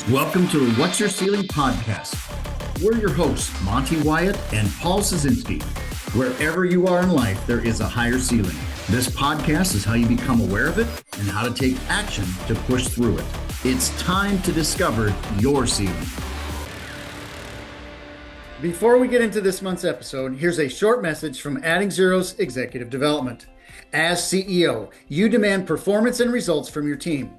Welcome to the What's Your Ceiling podcast. We're your hosts, Monte Wyatt and Paul Szynski. Wherever you are in life, there is a higher ceiling. This podcast is how you become aware of it and how to take action to push through it. It's time to discover your ceiling. Before we get into this month's episode, here's a short message from Adding Zero's Executive Development. As CEO, you demand performance and results from your team.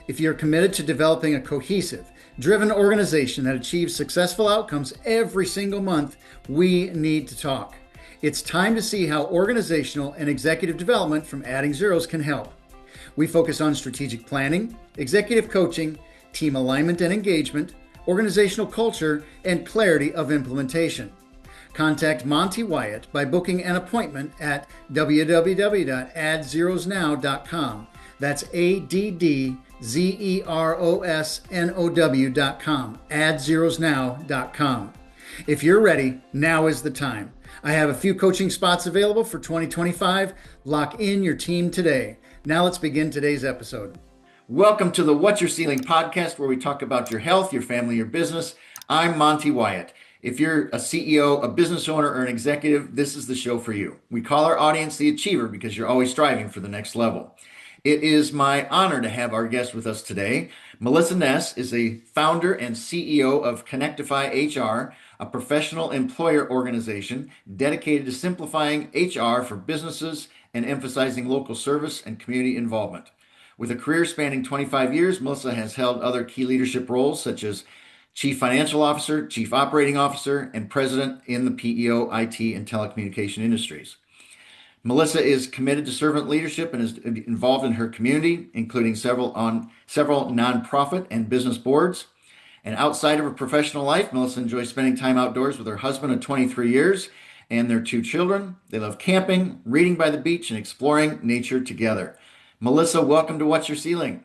If you're committed to developing a cohesive, driven organization that achieves successful outcomes every single month, we need to talk. It's time to see how organizational and executive development from Adding Zeros can help. We focus on strategic planning, executive coaching, team alignment and engagement, organizational culture, and clarity of implementation. Contact Monte Wyatt by booking an appointment at www.addZerosNow.com. That's ADDZEROSNOW.com, AddZerosNow.com. If you're ready, now is the time. I have a few coaching spots available for 2025. Lock in your team today. Now let's begin today's episode. Welcome to the What's Your Ceiling podcast, where we talk about your health, your family, your business. I'm Monte Wyatt. If you're a CEO, a business owner, or an executive, this is the show for you. We call our audience the achiever because you're always striving for the next level. It is my honor to have our guest with us today. Melissa Ness is a founder and CEO of Connectify HR, a professional employer organization dedicated to simplifying HR for businesses and emphasizing local service and community involvement. With a career spanning 25 years, Melissa has held other key leadership roles such as Chief Financial Officer, Chief Operating Officer, and President in the PEO, IT, and telecommunication industries. Melissa is committed to servant leadership and is involved in her community, including several nonprofit and business boards. And outside of her professional life, Melissa enjoys spending time outdoors with her husband of 23 years and their two children. They love camping, reading by the beach, and exploring nature together. Melissa, welcome to What's Your Ceiling.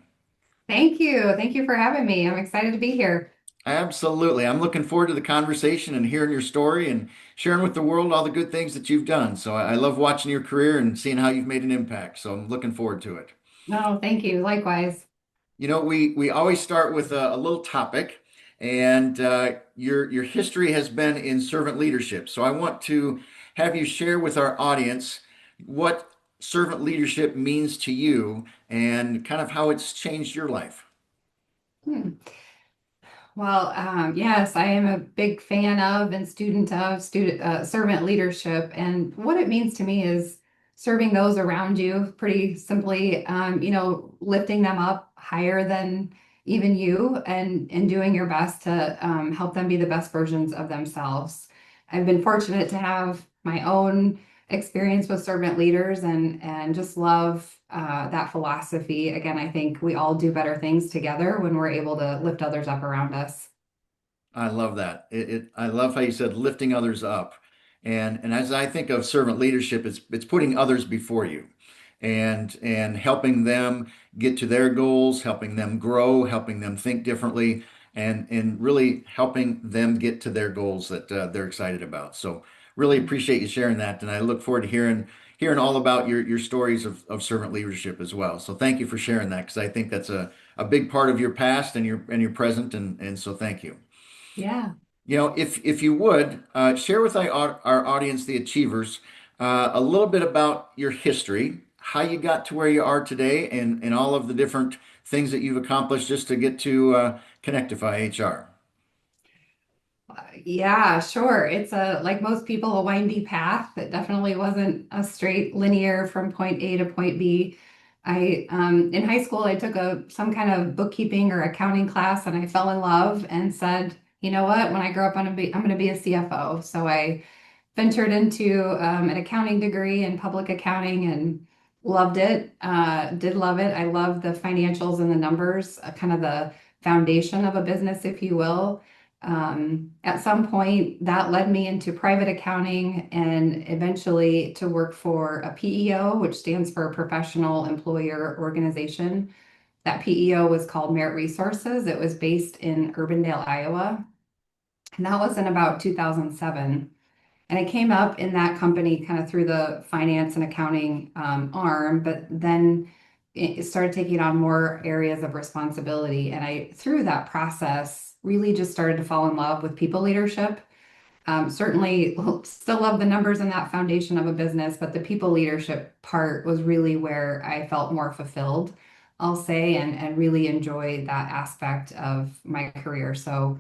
Thank you. Thank you for having me. I'm excited to be here. Absolutely. I'm looking forward to the conversation and hearing your story and sharing with the world all the good things that you've done. So I love watching your career and seeing how you've made an impact. So I'm looking forward to it. No, thank you. Likewise. You know, we always start with a little topic, and your history has been in servant leadership. So I want to have you share with our audience what servant leadership means to you and kind of how it's changed your life. Hmm. Well, yes, I am a big fan of and student of servant leadership. And what it means to me is serving those around you pretty simply, lifting them up higher than even you and doing your best to help them be the best versions of themselves. I've been fortunate to have my own experience with servant leaders and just love that philosophy. Again, I think we all do better things together when we're able to lift others up around us. I love that. I love how you said lifting others up. And as I think of servant leadership, it's putting others before you and helping them get to their goals, helping them grow, helping them think differently, and really helping them get to their goals that they're excited about. So really appreciate you sharing that. And I look forward to hearing all about your stories of servant leadership as well. So thank you for sharing that, because I think that's a big part of your past and your present. And so thank you. Yeah. You know, if you would share with our audience, the Achievers, a little bit about your history, how you got to where you are today, and all of the different things that you've accomplished just to get to Connectify HR. Yeah, sure. It's like most people, a windy path. It definitely wasn't a straight linear from point A to point B. In high school, I took some kind of bookkeeping or accounting class, and I fell in love and said, you know what, when I grow up, I'm going to be a CFO. So I ventured into an accounting degree in public accounting and loved it. Did love it. I love the financials and the numbers, kind of the foundation of a business, if you will. At some point, that led me into private accounting and eventually to work for a PEO, which stands for Professional Employer Organization. That PEO was called Merit Resources. It was based in Urbandale, Iowa. And that was in about 2007. And I came up in that company kind of through the finance and accounting arm, but then started taking on more areas of responsibility. And I, through that process, really just started to fall in love with people leadership. Certainly still love the numbers and that foundation of a business, but the people leadership part was really where I felt more fulfilled, I'll say, and really enjoy that aspect of my career. So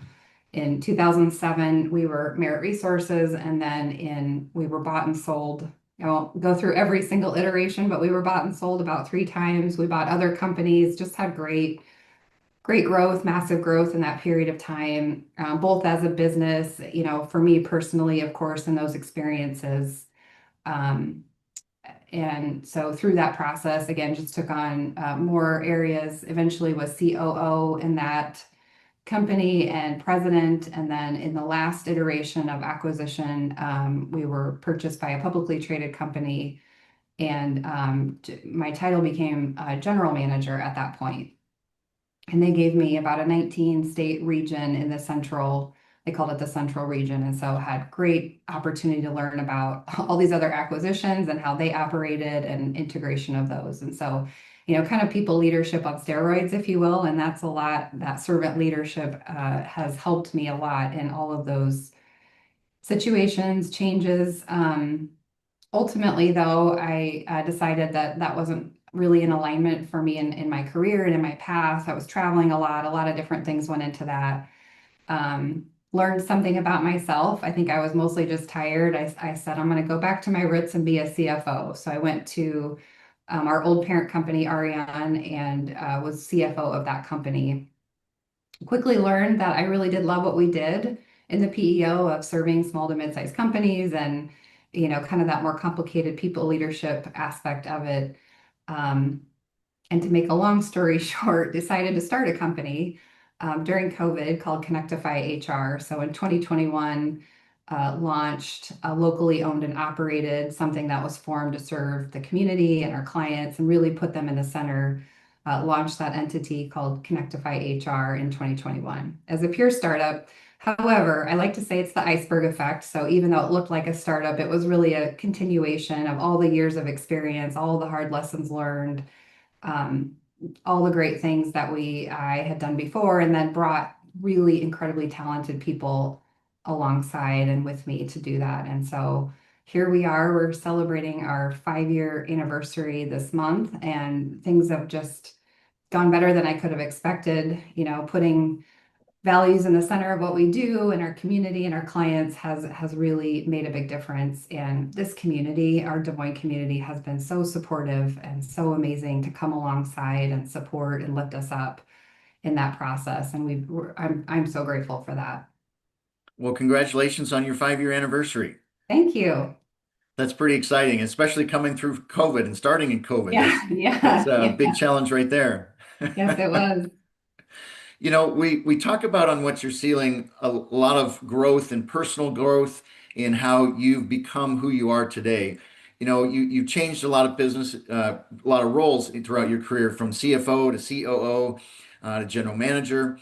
in 2007, we were Merit Resources, and then we were bought and sold. I won't go through every single iteration, but we were bought and sold about 3 times. We bought other companies, just had great growth, massive growth in that period of time, both as a business, for me personally, of course, in those experiences. Um, and so through that process, again, just took on more areas, eventually was COO in that company and president. And then in the last iteration of acquisition, we were purchased by a publicly traded company. And my title became general manager at that point. And they gave me about a 19 state region in the central, they called it the central region. And so had great opportunity to learn about all these other acquisitions and how they operated and integration of those. And so, kind of people leadership on steroids, if you will. And that's a lot, that servant leadership has helped me a lot in all of those situations, changes. Ultimately, though, I decided that that wasn't really in alignment for me in my career and in my path. I was traveling a lot of different things went into that. Learned something about myself. I think I was mostly just tired. I said, I'm going to go back to my roots and be a CFO. So I went to our old parent company, Ariane, and was CFO of that company. Quickly learned that I really did love what we did in the PEO of serving small to mid-sized companies and, kind of that more complicated people leadership aspect of it. Um, and to make a long story short, decided to start a company during COVID called Connectify HR. So in 2021, launched a locally owned and operated something that was formed to serve the community and our clients and really put them in the center. Launched that entity called Connectify HR in 2021 as a pure startup. However, I like to say it's the iceberg effect. So even though it looked like a startup, it was really a continuation of all the years of experience, all the hard lessons learned, um, all the great things that I had done before, and then brought really incredibly talented people alongside and with me to do that. And so here we are, we're celebrating our 5-year anniversary this month, and things have just gone better than I could have expected. Putting values in the center of what we do and our community and our clients has really made a big difference. And this community, our Des Moines community, has been so supportive and so amazing to come alongside and support and lift us up in that process. And I'm so grateful for that. Well, congratulations on your 5-year anniversary. Thank you. That's pretty exciting, especially coming through COVID and starting in COVID. Yeah, That's yeah, a big yeah. challenge right there. Yes, it was. We talk about on What's Your Ceiling a lot of growth and personal growth in how you've become who you are today. You've changed a lot of business, a lot of roles throughout your career from CFO to COO to general manager.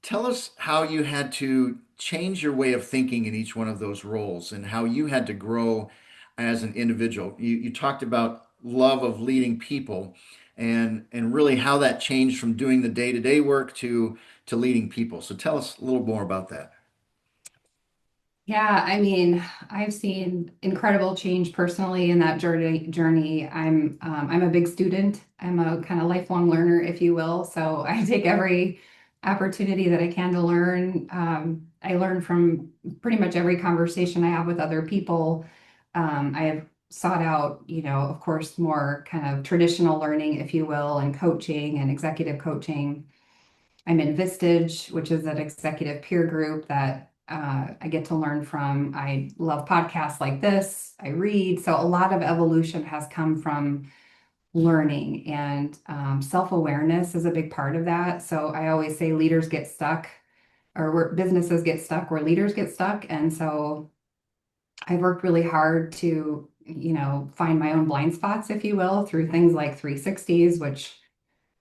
Tell us how you had to change your way of thinking in each one of those roles and how you had to grow as an individual. You talked about love of leading people and really how that changed from doing the day-to-day work to leading people. So tell us a little more about that. Yeah, I mean, I've seen incredible change personally in that journey. I'm a big student. I'm a kind of lifelong learner, if you will. So I take every opportunity that I can to learn. I learn from pretty much every conversation I have with other people. I have sought out, of course, more kind of traditional learning, if you will, and coaching and executive coaching. I'm in Vistage, which is an executive peer group that I get to learn from. I love podcasts like this. I read. So a lot of evolution has come from learning, and self-awareness is a big part of that. So I always say leaders get stuck, or where businesses get stuck where leaders get stuck. And so I've worked really hard to, find my own blind spots, if you will, through things like 360s, which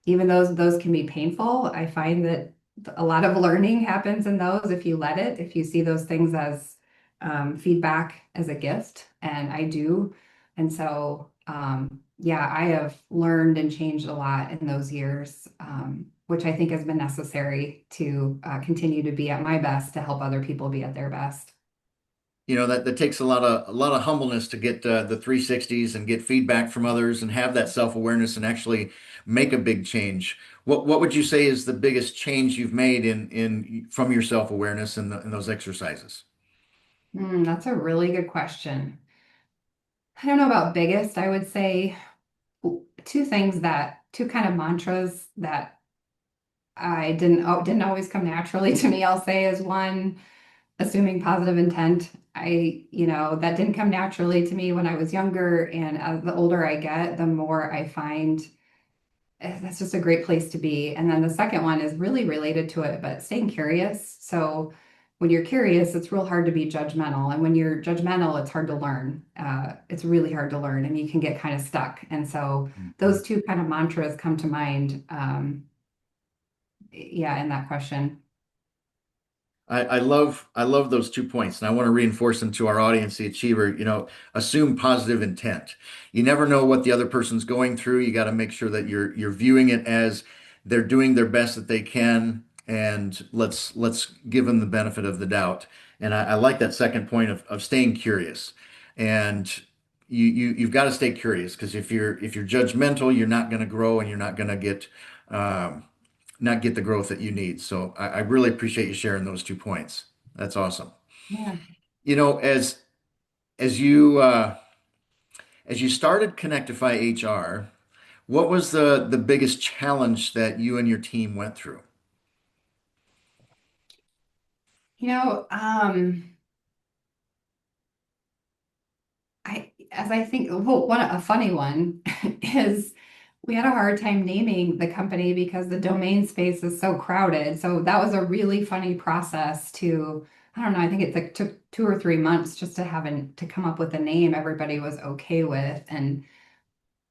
even those can be painful. I find that a lot of learning happens in those if you let it, if you see those things as feedback as a gift, and I do. And so Yeah, I have learned and changed a lot in those years, which I think has been necessary to continue to be at my best to help other people be at their best. That takes a lot of humbleness to get the 360s and get feedback from others and have that self-awareness and actually make a big change. What would you say is the biggest change you've made in from your self-awareness in those exercises? That's a really good question. I don't know about biggest. I would say two kind of mantras that I didn't always come naturally to me. I'll say is one, assuming positive intent. That didn't come naturally to me when I was younger, and as the older I get, the more I find that's just a great place to be. And then the second one is really related to it, but staying curious. So when you're curious, it's real hard to be judgmental. And when you're judgmental, it's hard to learn. It's really hard to learn and you can get kind of stuck. And so those two kind of mantras come to mind. Yeah, in that question. I love those 2 points, and I want to reinforce them to our audience, the achiever. Assume positive intent. You never know what the other person's going through. You got to make sure that you're viewing it as they're doing their best that they can, and let's give them the benefit of the doubt. And I like that second point of staying curious. And you've got to stay curious because if you're judgmental, you're not going to grow and you're not going to um, get the growth that you need. So I really appreciate you sharing those 2 points. That's awesome. Yeah. You know, as you uh, as you started Connectify HR, what was the biggest challenge that you and your team went through? You know, as I think, well, a funny one is we had a hard time naming the company because the domain space is so crowded. So that was a really funny process to, I don't know, I think it like took 2 or 3 months just to come up with a name everybody was okay with and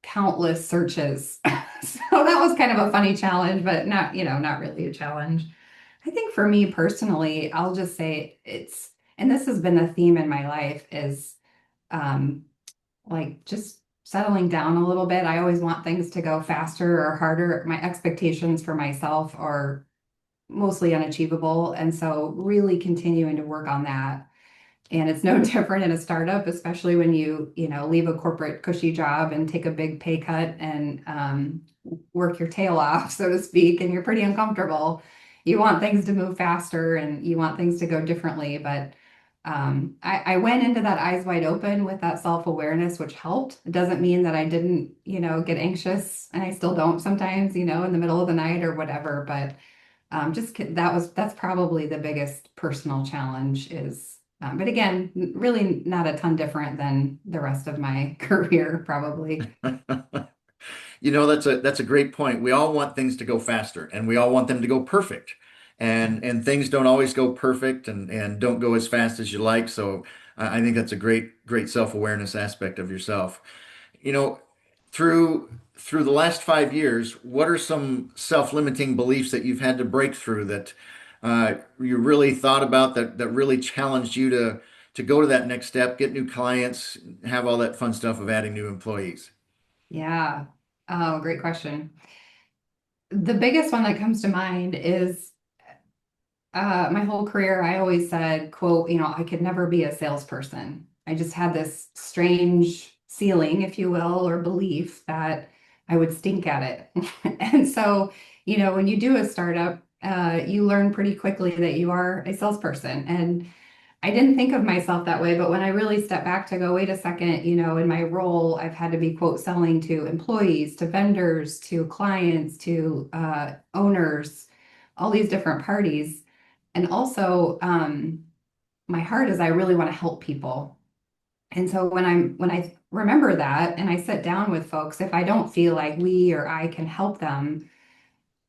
countless searches. So that was kind of a funny challenge, but not really a challenge. I think for me personally, I'll just say and this has been the theme in my life is um, like just settling down a little bit. I always want things to go faster or harder. My expectations for myself are mostly unachievable. And so really continuing to work on that. And it's no different in a startup, especially when leave a corporate cushy job and take a big pay cut and work your tail off, so to speak, and you're pretty uncomfortable. You want things to move faster and you want things to go differently. But I went into that eyes wide open with that self-awareness, which helped. It doesn't mean that I didn't, get anxious, and I still don't sometimes, in the middle of the night or whatever. But that's probably the biggest personal challenge is, but again, really not a ton different than the rest of my career, probably. That's a great point. We all want things to go faster and we all want them to go perfect. And things don't always go perfect and don't go as fast as you like. So I think that's a great self-awareness aspect of yourself. You know, through the last 5 years, what are some self-limiting beliefs that you've had to break through that you really thought about that really challenged you to go to that next step, get new clients, have all that fun stuff of adding new employees? Yeah. Oh, great question. The biggest one that comes to mind is my whole career, I always said, quote, I could never be a salesperson. I just had this strange ceiling, if you will, or belief that I would stink at it. And so, when you do a startup, you learn pretty quickly that you are a salesperson. And I didn't think of myself that way, but when I really step back to go, wait a second, in my role, I've had to be, quote, selling to employees, to vendors, to clients, to owners, all these different parties. And also, my heart is I really want to help people. And so when I remember that and I sit down with folks, if I don't feel like we or I can help them,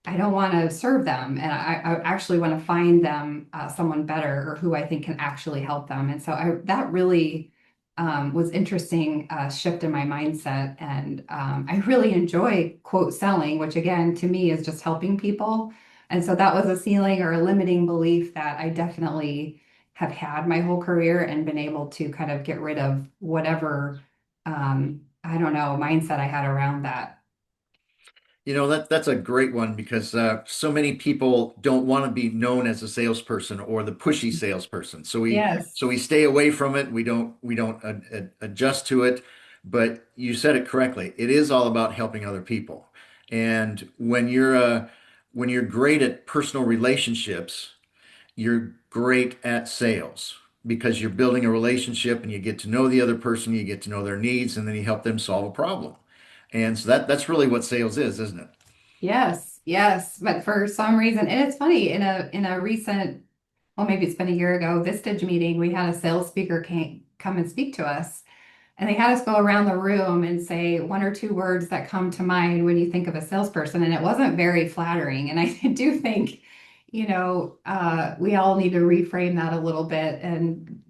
I don't want to serve them, and I actually want to find them someone better or who I think can actually help them. And so that really was interesting shift in my mindset, and I really enjoy quote selling, which again to me is just helping people. And so that was a ceiling or a limiting belief that I definitely have had my whole career and been able to kind of get rid of whatever I don't know, mindset I had around that. That's a great one because so many people don't want to be known as a salesperson or the pushy salesperson. Yes. So we stay away from it. We don't adjust to it. But you said it correctly. It is all about helping other people. And when you're great at personal relationships, you're great at sales because you're building a relationship and you get to know the other person, you get to know their needs, and then you help them solve a problem. And so that's really what sales is, isn't it? Yes, yes. But for some reason, and it's funny, in a recent, well, maybe it's been a year ago, Vistage meeting, we had a sales speaker come and speak to us. And they had us go around the room and say one or two words that come to mind when you think of a salesperson. And it wasn't very flattering. And I do think, we all need to reframe that a little bit and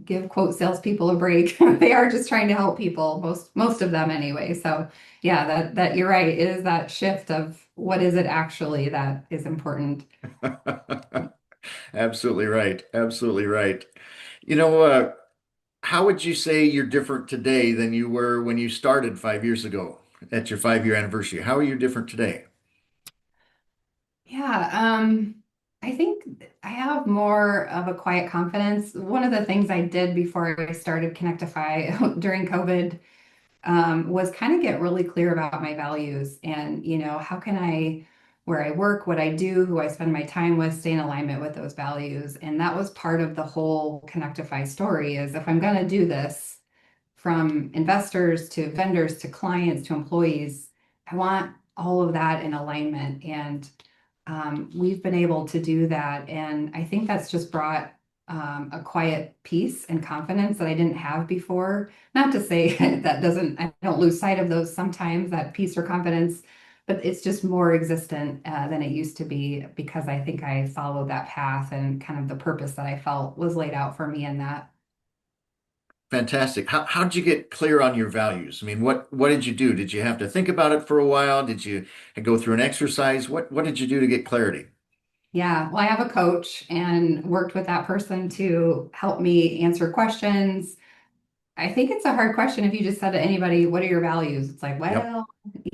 give quote salespeople a break. They are just trying to help people, most of them anyway. So yeah, that you're right. It is that shift of what is it actually that is important. Absolutely right. Absolutely right. You know, uh, how would you say you're different today than you were when you started 5 years ago at your 5 year anniversary? How are you different today? Yeah, I think I have more of a quiet confidence. One of the things I did before I started Connectify during COVID was kind of get really clear about my values and, how can I, where I work, what I do, who I spend my time with, stay in alignment with those values. And that was part of the whole Connectify story is if I'm going to do this, from investors to vendors to clients to employees. I want all of that in alignment. And we've been able to do that. And I think that's just brought a quiet peace and confidence that I didn't have before. Not to say I don't lose sight of those sometimes, that peace or confidence, but it's just more existent than it used to be because I think I followed that path and kind of the purpose that I felt was laid out for me in that. Fantastic. How did you get clear on your values? I mean, what did you do? Did you have to think about it for a while? Did you go through an exercise? What did you do to get clarity? Yeah, well, I have a coach and worked with that person to help me answer questions. I think it's a hard question if you just said to anybody, "What are your values?" It's like, Yep,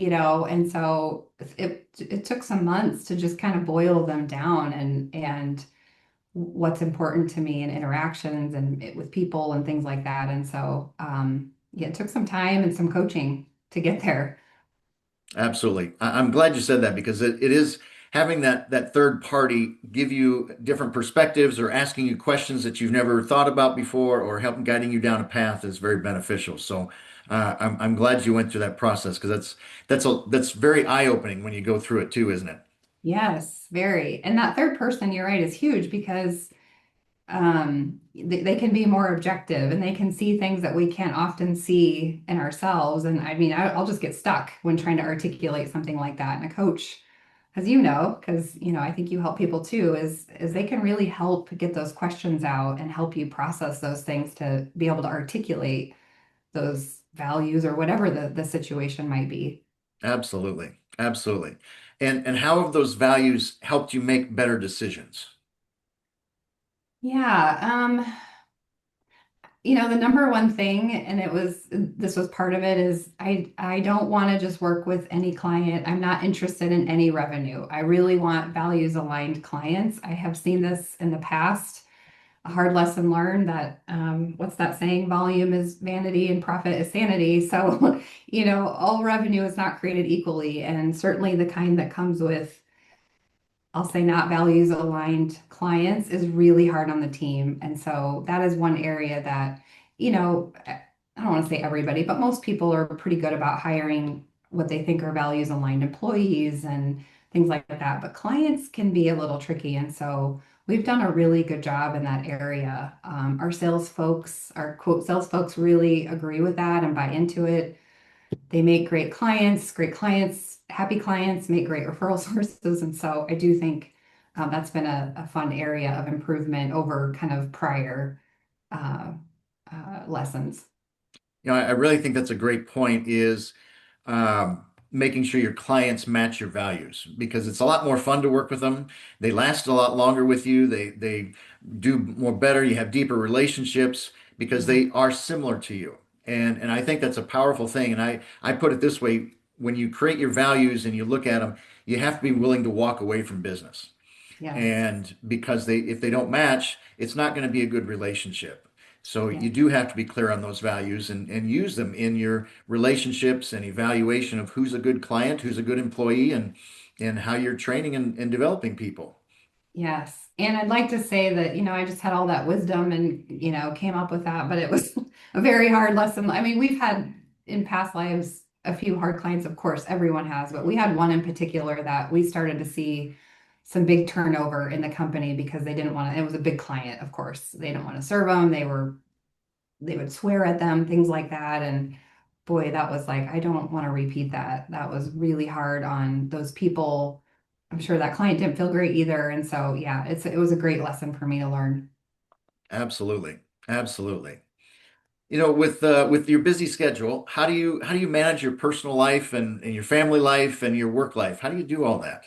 well, and so it took some months to just kind of boil them down and what's important to me in interactions and with people and things like that. And so yeah, it took some time and some coaching to get there. absolutely. I'm glad you said that because it is having that third party give you different perspectives or asking you questions that you've never thought about before or helping guiding you down a path is very beneficial. So I'm glad you went through that process because that's very eye-opening when you go through it too, isn't it? Yes, very. And that third person, you're right, is huge because they can be more objective and they can see things that we can't often see in ourselves. And I mean, I'll just get stuck when trying to articulate something like that. And a coach, as you know, because I think you help people too, is they can really help get those questions out and help you process those things to be able to articulate those values or whatever the situation might be. Absolutely. Absolutely. And how have those values helped you make better decisions? Yeah, the number one thing, and this was part of it, is I don't want to just work with any client. I'm not interested in any revenue. I really want values aligned clients. I have seen this in the past, a hard lesson learned that what's that saying? Volume is vanity and profit is sanity. So, all revenue is not created equally, and certainly the kind that comes with, I'll say, not values aligned clients is really hard on the team. And so that is one area that, I don't want to say everybody, but most people are pretty good about hiring what they think are values aligned employees and things like that. But clients can be a little tricky. And so we've done a really good job in that area. Our sales folks, our quote sales folks really agree with that and buy into it. They make great clients, happy clients make great referral sources. And so I do think that's been a fun area of improvement over kind of prior uh, lessons. I really think that's a great point is making sure your clients match your values because it's a lot more fun to work with them. They last a lot longer with you. They do more better. You have deeper relationships because Yeah. they are similar to you. And I think that's a powerful thing. And I put it this way, when you create your values and you look at them, you have to be willing to walk away from business. Yes. And because if they don't match, it's not going to be a good relationship. So Yeah. you do have to be clear on those values and use them in your relationships and evaluation of who's a good client, who's a good employee, and how you're training and developing people. Yes. And I'd like to say that, I just had all that wisdom and, came up with that, but it was a very hard lesson. I mean, we've had in past lives a few hard clients, of course, everyone has, but we had one in particular that we started to see some big turnover in the company because they didn't want to, it was a big client, of course. They didn't want to serve them. They would swear at them, things like that. And boy, that was like, I don't want to repeat that. That was really hard on those people. I'm sure that client didn't feel great either. And so, yeah, it was a great lesson for me to learn. Absolutely. Absolutely. With your busy schedule, how do you manage your personal life and your family life and your work life? How do you do all that?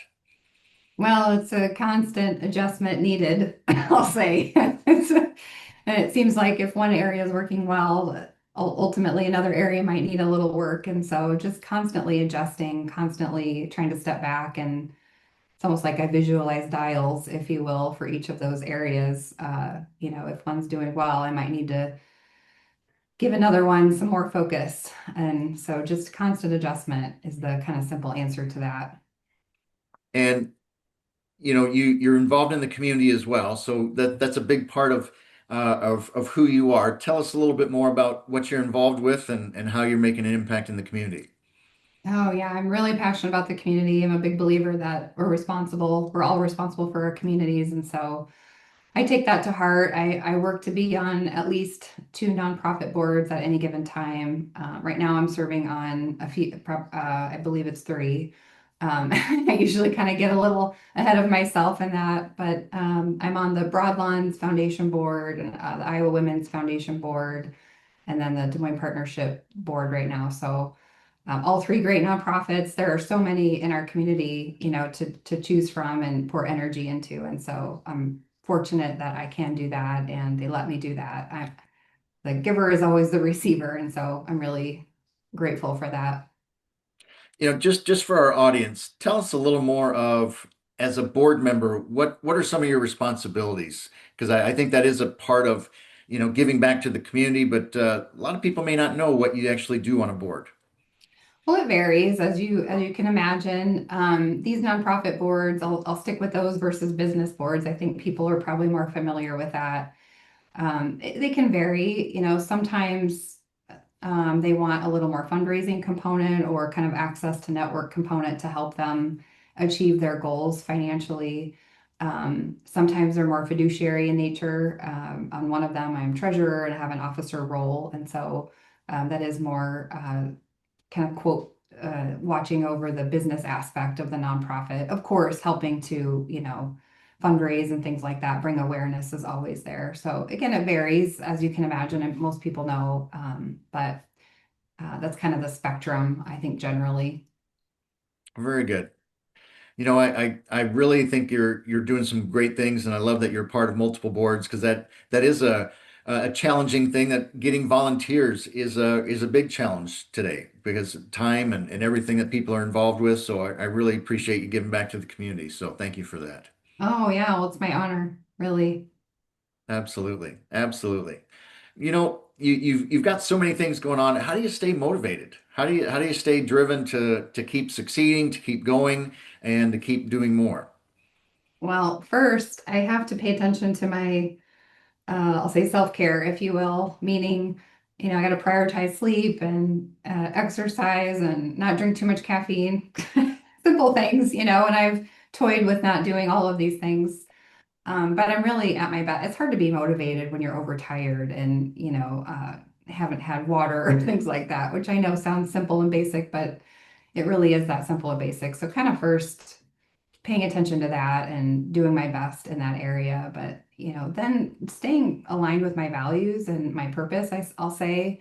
Well, it's a constant adjustment needed, I'll say. And it seems like if one area is working well, ultimately another area might need a little work. And so just constantly adjusting, constantly trying to step back, and it's almost like I visualize dials, if you will, for each of those areas. If one's doing well, I might need to give another one some more focus. And so just constant adjustment is the kind of simple answer to that. And you're involved in the community as well, so that's a big part of who you are. Tell us a little bit more about what you're involved with and how you're making an impact in the community. Oh, yeah, I'm really passionate about the community. I'm a big believer that we're all responsible for our communities. And so I take that to heart. I work to be on at least two nonprofit boards at any given time. Right now, I'm serving on a few, I believe it's three. I usually kind of get a little ahead of myself in that, but I'm on the Broadlawns Foundation Board, the Iowa Women's Foundation Board, and then the Des Moines Partnership Board right now. So all three great nonprofits. There are so many in our community, to choose from and pour energy into. And so I'm fortunate that I can do that and they let me do that. The giver is always the receiver. And so I'm really grateful for that. Just for our audience, tell us a little more of, as a board member, what are some of your responsibilities? Because I think that is a part of, giving back to the community, but a lot of people may not know what you actually do on a board. Well, it varies as you can imagine. These nonprofit boards, I'll stick with those versus business boards. I think people are probably more familiar with that. They can vary, sometimes they want a little more fundraising component or kind of access to network component to help them achieve their goals financially. Sometimes they're more fiduciary in nature. On one of them, I'm treasurer and I have an officer role. And so that is more kind of quote, watching over the business aspect of the nonprofit. Of course, helping to, fundraise and things like that, bring awareness is always there. So again, it varies, as you can imagine, and most people know, but that's kind of the spectrum, I think, generally. Very good. I really think you're doing some great things, and I love that you're part of multiple boards because that is a challenging thing. That getting volunteers is a big challenge today because of time and everything that people are involved with. So I really appreciate you giving back to the community. So thank you for that. Oh, yeah, well, it's my honor, really. Absolutely, absolutely. You've got so many things going on. How do you stay motivated? How do you stay driven to keep succeeding, to keep going, and to keep doing more? Well, first, I have to pay attention to my I'll say self-care, if you will, meaning, I got to prioritize sleep and exercise and not drink too much caffeine. Simple things, and I've toyed with not doing all of these things. But I'm really at my best. It's hard to be motivated when you're overtired and, haven't had water or things like that, which I know sounds simple and basic, but it really is that simple and basic. So kind of first paying attention to that and doing my best in that area. But, then staying aligned with my values and my purpose, I'll say,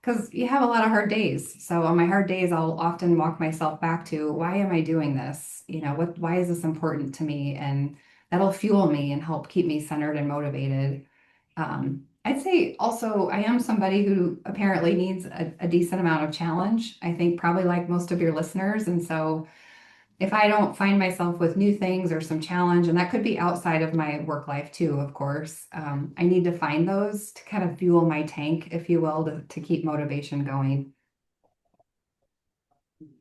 because you have a lot of hard days. So on my hard days, I'll often walk myself back to why am I doing this? Why is this important to me? And that'll fuel me and help keep me centered and motivated. I'd say also I am somebody who apparently needs a decent amount of challenge. I think probably like most of your listeners. And so if I don't find myself with new things or some challenge, and that could be outside of my work life too, of course, I need to find those to kind of fuel my tank, if you will, to keep motivation going.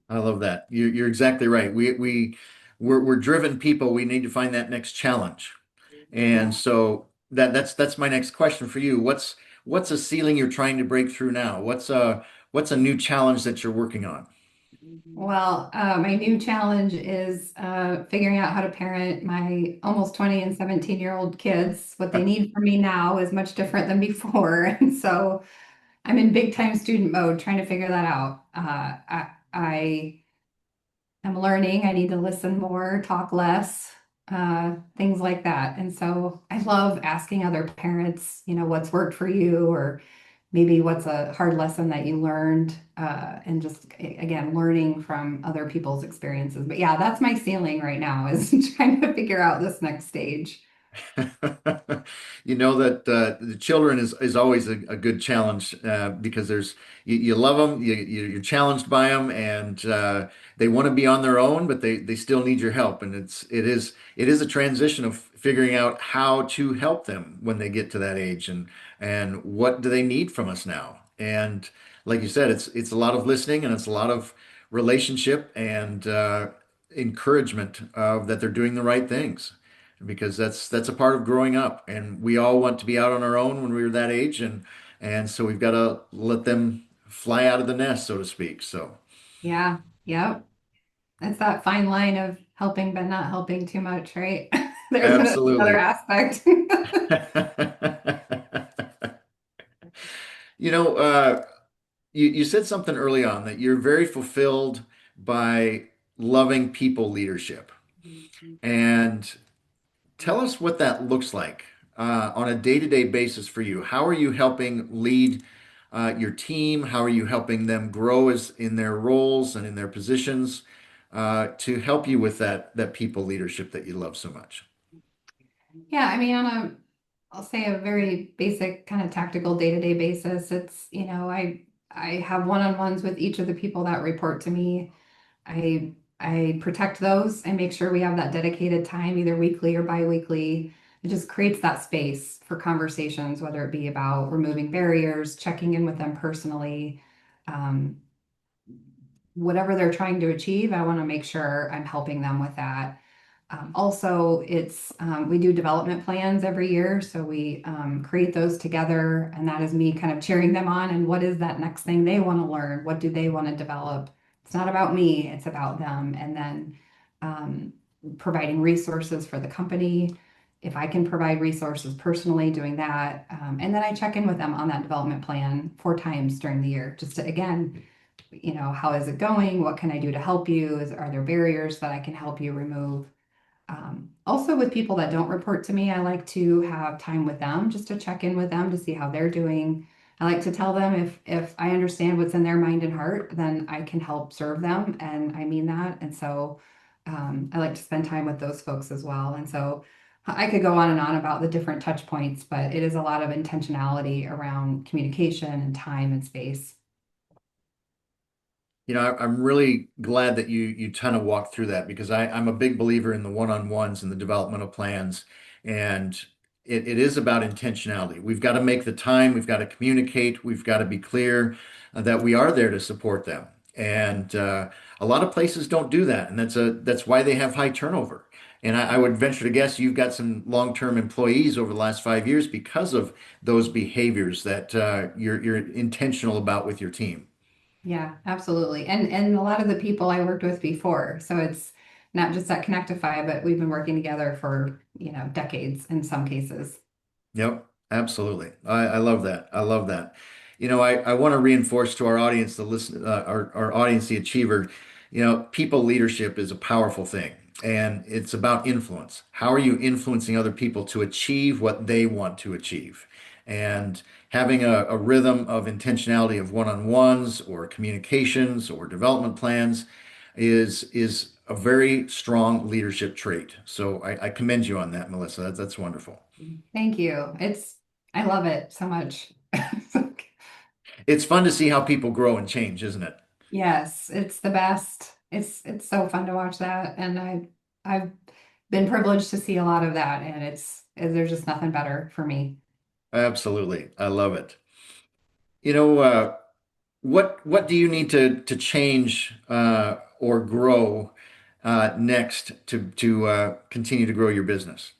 I love that. You're exactly right. We're driven people. We need to find that next challenge. And Yeah. so that's my next question for you. What's a ceiling you're trying to break through now? What's a new challenge that you're working on? Well, my new challenge is figuring out how to parent my almost 20 and 17-year-old kids. What they need from me now is much different than before. And so I'm in big time student mode trying to figure that out. I am learning. I need to listen more, talk less, things like that. And so I love asking other parents, what's worked for you, or maybe what's a hard lesson that you learned, and just again, learning from other people's experiences. But yeah, that's my ceiling right now is trying to figure out this next stage. You know that the children is always a good challenge because you love them, you're challenged by them, and they want to be on their own, but they still need your help. And it is a transition of figuring out how to help them when they get to that age, and what do they need from us now. And like you said, it's a lot of listening and it's a lot of relationship and encouragement of that they're doing the right things because that's a part of growing up, and we all want to be out on our own when we were that age, and so we've got to let them fly out of the nest, so to speak. So Yeah, yep. It's that fine line of helping but not helping too much, right? There's another absolutely. aspect. You know, you said something early on that you're very fulfilled by loving people leadership. And tell us what that looks like on a day-to-day basis for you. How are you helping lead your team? How are you helping them grow as in their roles and in their positions to help you with that people leadership that you love so much? Yeah, I mean, I'll say a very basic kind of tactical day-to-day basis. It's, I have one-on-ones with each of the people that report to me. I protect those. I make sure we have that dedicated time, either weekly or bi-weekly. It just creates that space for conversations, whether it be about removing barriers, checking in with them personally, um, whatever they're trying to achieve. I want to make sure I'm helping them with that. Also, we do development plans every year, so we create those together, and that is me kind of cheering them on. And what is that next thing they want to learn? What do they want to develop? It's not about me; it's about them. And then um, providing resources for the company. If I can provide resources personally, doing that, and then I check in with them on that development plan 4 times during the year, just to again, how is it going? What can I do to help you? Are there barriers that I can help you remove? Also, with people that don't report to me, I like to have time with them just to check in with them to see how they're doing. I like to tell them if I understand what's in their mind and heart, then I can help serve them, and I mean that. And so I like to spend time with those folks as well. And so I could go on and on about the different touch points, but it is a lot of intentionality around communication and time and space. You know, I'm really glad that you kind of walked through that because I'm a big believer in the one-on-ones and the developmental plans. And it is about intentionality. We've got to make the time, we've got to communicate, we've got to be clear that we are there to support them. And a lot of places don't do that. And that's why they have high turnover. And I would venture to guess you've got some long-term employees over the last 5 years because of those behaviors that you're intentional about with your team. Yeah, absolutely. And a lot of the people I worked with before. So it's not just at Connectify, but we've been working together for, decades in some cases. Yep, absolutely. I love that. I love that. You know, I want to reinforce to our audience, our audience, the achiever, people leadership is a powerful thing and it's about influence. How are you influencing other people to achieve what they want to achieve? And having a rhythm of intentionality of one-on-ones or communications or development plans is a very strong leadership trait. So I commend you on that, Melissa. That's wonderful. Thank you. I love it so much. It's fun to see how people grow and change, isn't it? Yes, it's the best. It's so fun to watch that, and I've been privileged to see a lot of that, and there's just nothing better for me. Absolutely. I love it. You know, what do you need to change or grow next to continue to grow your business?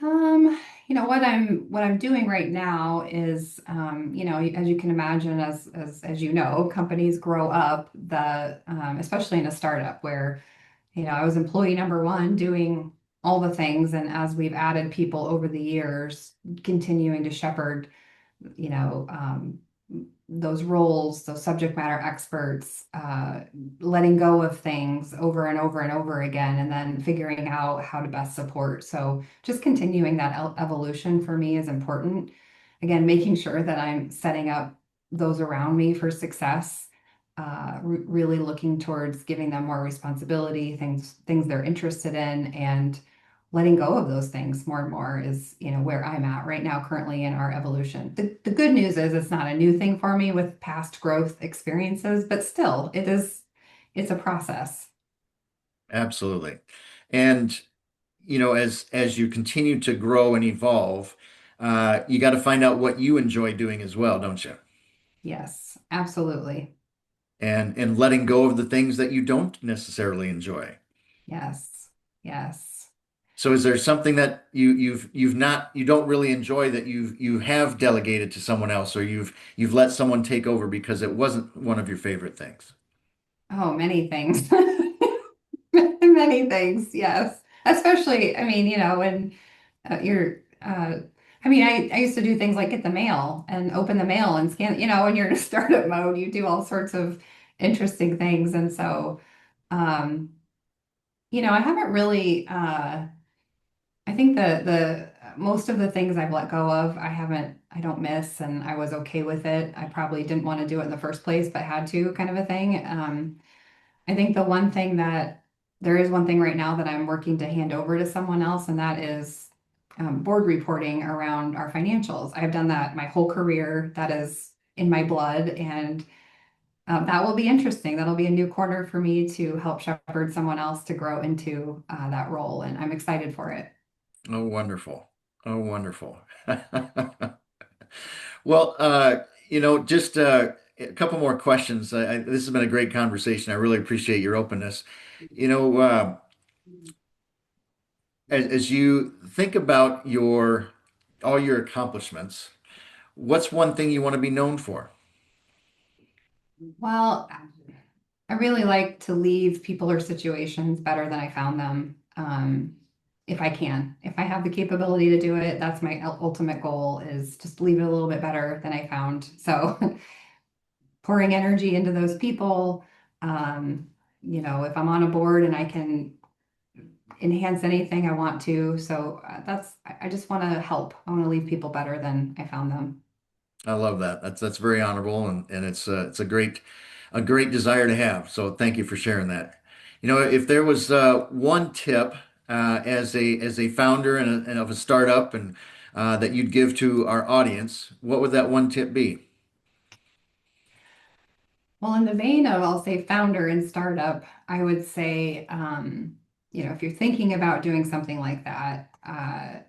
Um, what I'm doing right now is, as you can imagine, as you know, companies grow up. Especially in a startup where, I was employee number one doing all the things, and as we've added people over the years, continuing to shepherd you know, um, those roles, those subject matter experts, letting go of things over and over and over again, and then figuring out how to best support. So just continuing that evolution for me is important. Again, making sure that I'm setting up those around me for success. Really looking towards giving them more responsibility, things they're interested in, and letting go of those things more and more is, where I'm at right now currently in our evolution. The good news is it's not a new thing for me with past growth experiences, but still it's a process. Absolutely. And as you continue to grow and evolve, you got to find out what you enjoy doing as well, don't you? Yes, absolutely. And letting go of the things that you don't necessarily enjoy. Yes. Yes. So is there something that you've not you don't really enjoy that you have delegated to someone else or you've let someone take over because it wasn't one of your favorite things? Oh, many things. Many things, yes. Especially, I mean, when you're I used to do things like get the mail and open the mail and scan, when you're in a startup mode, you do all sorts of interesting things. And so, um, I haven't really I think the most of the things I've let go of, I don't miss, and I was okay with it. I probably didn't want to do it in the first place, but had to, kind of a thing. I think there is one thing right now that I'm working to hand over to someone else, and that is board reporting around our financials. I've done that my whole career. That is in my blood, and that will be interesting. That'll be a new corner for me to help shepherd someone else to grow into that role, and I'm excited for it. Oh, wonderful. Oh, wonderful. Well, just a couple more questions. This has been a great conversation. I really appreciate your openness. You know, as you think about your all your accomplishments, what's one thing you want to be known for? Well, I really like to leave people or situations better than I found them. If I can, if I have the capability to do it, that's my ultimate goal is just leave it a little bit better than I found. So pouring energy into those people, um, if I'm on a board and I can enhance anything I want to. So I just want to help. I want to leave people better than I found them. I love that. That's very honorable and it's a great desire to have. So thank you for sharing that. If there was one tip as a founder and of a startup and that you'd give to our audience, what would that one tip be? Well, in the vein of, I'll say, founder and startup, I would say, if you're thinking about doing something like that, I'm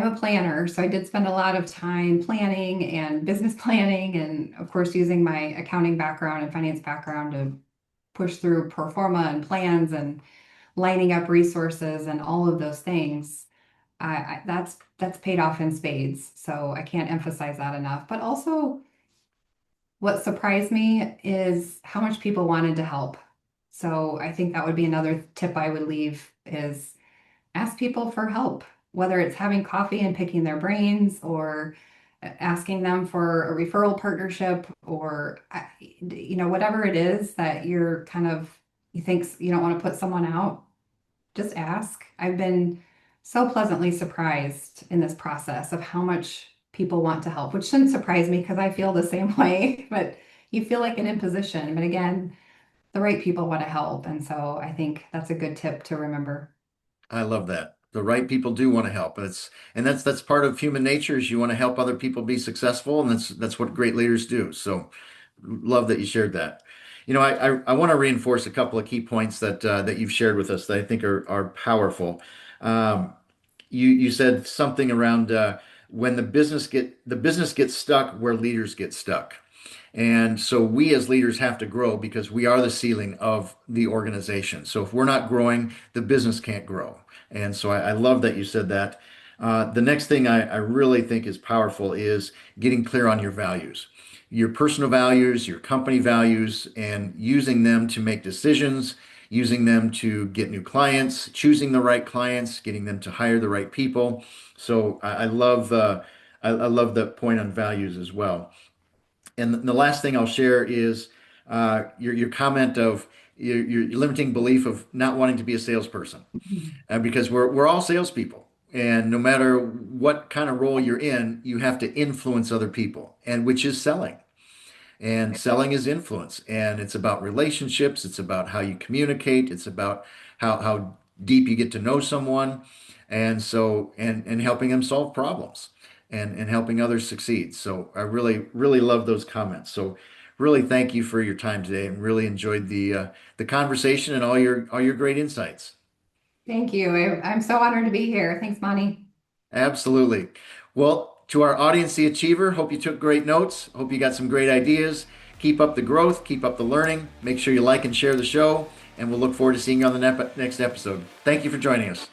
a planner, so I did spend a lot of time planning and business planning, and of course, using my accounting background and finance background to push through pro forma and plans and lining up resources and all of those things. That's paid off in spades, so I can't emphasize that enough. But also, what surprised me is how much people wanted to help. So I think that would be another tip I would leave is ask people for help, whether it's having coffee and picking their brains or asking them for a referral partnership or whatever it is that you think you don't want to put someone out, just ask. I've been so pleasantly surprised in this process of how much people want to help, which shouldn't surprise me because I feel the same way, but you feel like an imposition. But again, the right people want to help. And so I think that's a good tip to remember. I love that. The right people do want to help. And that's part of human nature is you want to help other people be successful, and that's what great leaders do. So love that you shared that. I want to reinforce a couple of key points that you've shared with us that I think are powerful. Um, you said something around when the business gets stuck where leaders get stuck. And so we as leaders have to grow because we are the ceiling of the organization. So if we're not growing, the business can't grow. And so I love that you said that. The next thing I really think is powerful is getting clear on your values, your personal values, your company values, and using them to make decisions, using them to get new clients, choosing the right clients, getting them to hire the right people. So I love that point on values as well. And the last thing I'll share is your comment of your limiting belief of not wanting to be a salesperson, because we're all salespeople, and no matter what kind of role you're in, you have to influence other people, and which is selling. And selling is influence, and it's about relationships. It's about how you communicate. It's about how deep you get to know someone, and helping them solve problems, and helping others succeed. So I really love those comments. So really thank you for your time today, and really enjoyed the conversation and all your great insights. Thank you. I'm so honored to be here. Thanks, Monty. Absolutely. Well, to our audience, the achiever, hope you took great notes. Hope you got some great ideas. Keep up the growth, keep up the learning. Make sure you like and share the show, and we'll look forward to seeing you on the next episode. Thank you for joining us.